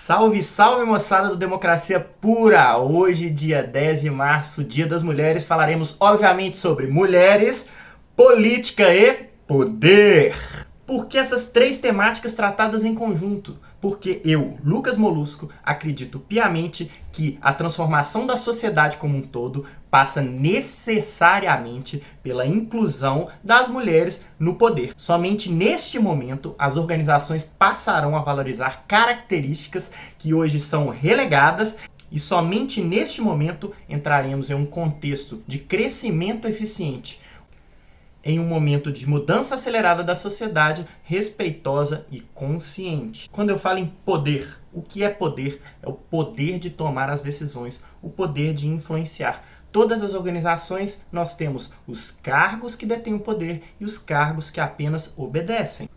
Salve, salve moçada do Democracia Pura! Hoje, dia 10 de março, Dia das Mulheres, falaremos obviamente sobre mulheres, política e poder. Por que essas três temáticas tratadas em conjunto? Porque eu, Lucas Molusco, acredito piamente que a transformação da sociedade como um todo passa necessariamente pela inclusão das mulheres no poder. Somente neste momento as organizações passarão a valorizar características que hoje são relegadas e somente neste momento entraremos em um contexto de crescimento eficiente, em um momento de mudança acelerada da sociedade, respeitosa e consciente. Quando eu falo em poder, o que é poder? É o poder de tomar as decisões, o poder de influenciar. Todas as organizações nós temos os cargos que detêm o poder e os cargos que apenas obedecem.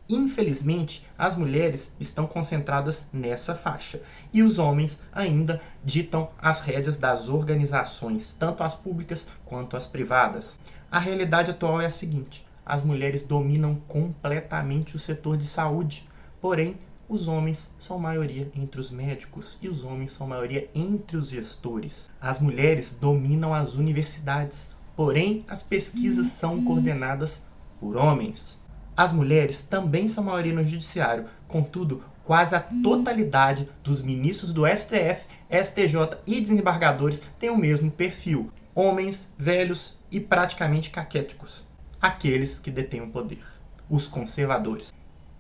Infelizmente, as mulheres estão concentradas nessa faixa e os homens ainda ditam as rédeas das organizações, tanto as públicas quanto as privadas. A realidade atual é a seguinte: as mulheres dominam completamente o setor de saúde, porém os homens são maioria entre os médicos e os homens são maioria entre os gestores. As mulheres dominam as universidades, porém as pesquisas são coordenadas por homens. As mulheres também são maioria no judiciário, contudo, quase a totalidade dos ministros do STF, STJ e desembargadores tem o mesmo perfil: homens, velhos e praticamente caquéticos. Aqueles que detêm o poder, os conservadores.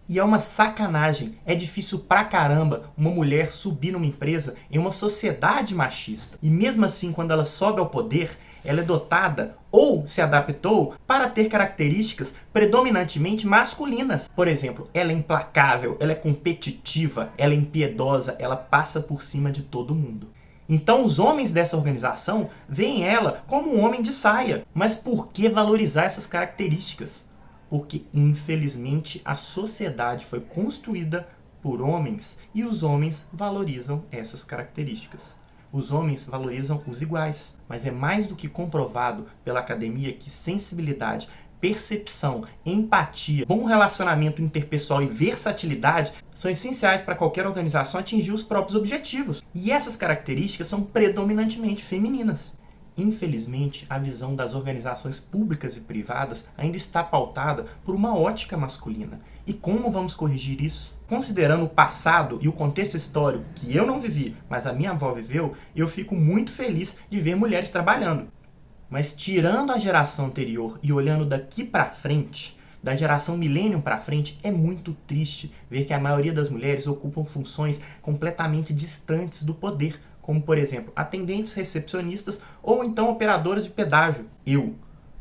E é uma sacanagem, é difícil pra caramba uma mulher subir numa empresa em uma sociedade machista. E mesmo assim, quando ela sobe ao poder, ela é dotada ou se adaptou para ter características predominantemente masculinas. Por exemplo, ela é implacável, ela é competitiva, ela é impiedosa, ela passa por cima de todo mundo. Então os homens dessa organização veem ela como um homem de saia. Mas por que valorizar essas características? Porque, infelizmente, a sociedade foi construída por homens e os homens valorizam essas características. Os homens valorizam os iguais, mas é mais do que comprovado pela academia que sensibilidade, percepção, empatia, bom relacionamento interpessoal e versatilidade são essenciais para qualquer organização atingir os próprios objetivos. E essas características são predominantemente femininas. Infelizmente, a visão das organizações públicas e privadas ainda está pautada por uma ótica masculina. E como vamos corrigir isso? Considerando o passado e o contexto histórico que eu não vivi, mas a minha avó viveu, eu fico muito feliz de ver mulheres trabalhando. Mas tirando a geração anterior e olhando daqui para frente, da geração millennium para frente, é muito triste ver que a maioria das mulheres ocupam funções completamente distantes do poder, como, por exemplo, atendentes recepcionistas ou então operadoras de pedágio. Eu,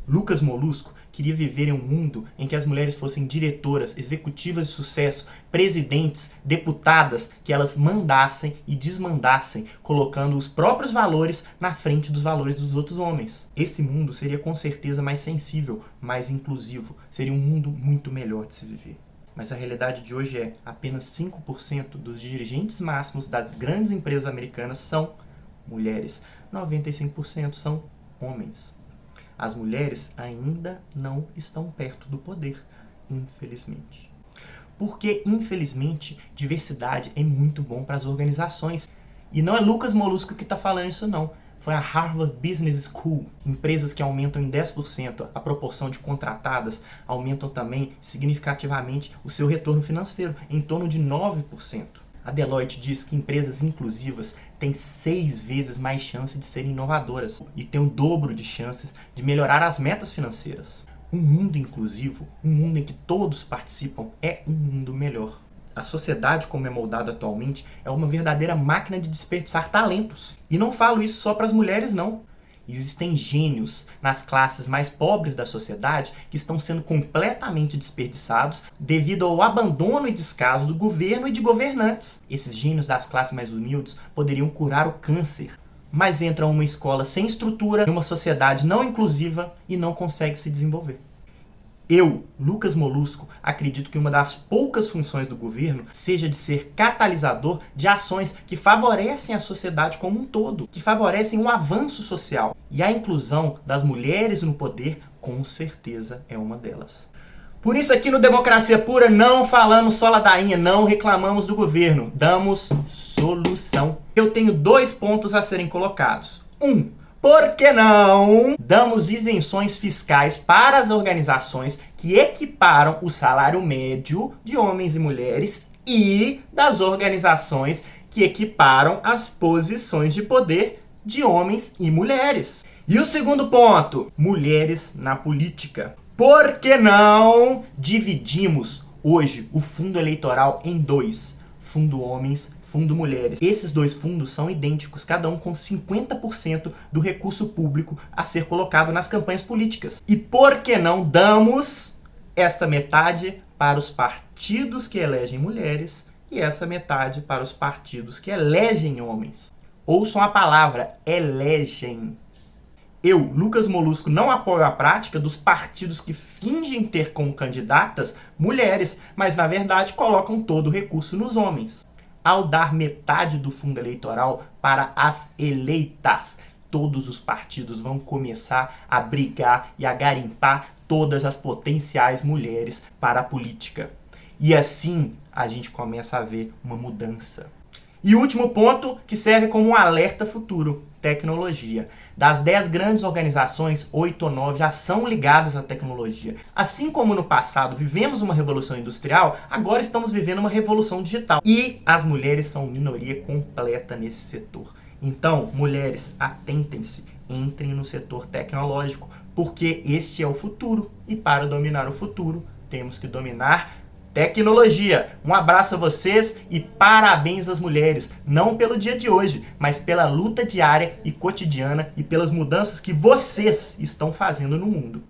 Lucas Molusco, queria viver em um mundo em que as mulheres fossem diretoras, executivas de sucesso, presidentes, deputadas, que elas mandassem e desmandassem, colocando os próprios valores na frente dos valores dos outros homens. Esse mundo seria com certeza mais sensível, mais inclusivo, seria um mundo muito melhor de se viver. Mas a realidade de hoje é apenas 5% dos dirigentes máximos das grandes empresas americanas são mulheres. 95% são homens. As mulheres ainda não estão perto do poder, infelizmente. Porque, infelizmente, diversidade é muito bom para as organizações. E não é Lucas Molusco que está falando isso não. Foi a Harvard Business School. Empresas que aumentam em 10% a proporção de contratadas aumentam também significativamente o seu retorno financeiro, em torno de 9%. A Deloitte diz que empresas inclusivas têm 6 vezes mais chance de serem inovadoras e têm o dobro de chances de melhorar as metas financeiras. Um mundo inclusivo, um mundo em que todos participam, é um mundo melhor. A sociedade como é moldada atualmente é uma verdadeira máquina de desperdiçar talentos. E não falo isso só para as mulheres, não. Existem gênios nas classes mais pobres da sociedade que estão sendo completamente desperdiçados devido ao abandono e descaso do governo e de governantes. Esses gênios das classes mais humildes poderiam curar o câncer, mas entram em uma escola sem estrutura, em uma sociedade não inclusiva e não conseguem se desenvolver. Eu, Lucas Molusco, acredito que uma das poucas funções do governo seja de ser catalisador de ações que favorecem a sociedade como um todo, que favorecem o avanço social. E a inclusão das mulheres no poder, com certeza, é uma delas. Por isso aqui no Democracia Pura não falamos só ladainha, não reclamamos do governo, damos solução. Eu tenho 2 pontos a serem colocados. Por que não damos isenções fiscais para as organizações que equiparam o salário médio de homens e mulheres e das organizações que equiparam as posições de poder de homens e mulheres? E o segundo ponto, mulheres na política. Por que não dividimos hoje o fundo eleitoral em 2? Fundo homens, fundo mulheres. Esses 2 fundos são idênticos, cada um com 50% do recurso público a ser colocado nas campanhas políticas. E por que não damos esta metade para os partidos que elegem mulheres e essa metade para os partidos que elegem homens? Ouçam a palavra, elegem. Eu, Lucas Molusco, não apoio a prática dos partidos que fingem ter como candidatas mulheres, mas na verdade colocam todo o recurso nos homens. Ao dar metade do fundo eleitoral para as eleitas, todos os partidos vão começar a brigar e a garimpar todas as potenciais mulheres para a política. E assim a gente começa a ver uma mudança. E o último ponto, que serve como um alerta futuro, tecnologia. Das 10 grandes organizações, 8 ou 9 já são ligadas à tecnologia. Assim como no passado vivemos uma revolução industrial, agora estamos vivendo uma revolução digital. E as mulheres são minoria completa nesse setor. Então, mulheres, atentem-se, entrem no setor tecnológico, porque este é o futuro. E para dominar o futuro, temos que dominar tecnologia. Um abraço a vocês e parabéns às mulheres, não pelo dia de hoje, mas pela luta diária e cotidiana e pelas mudanças que vocês estão fazendo no mundo.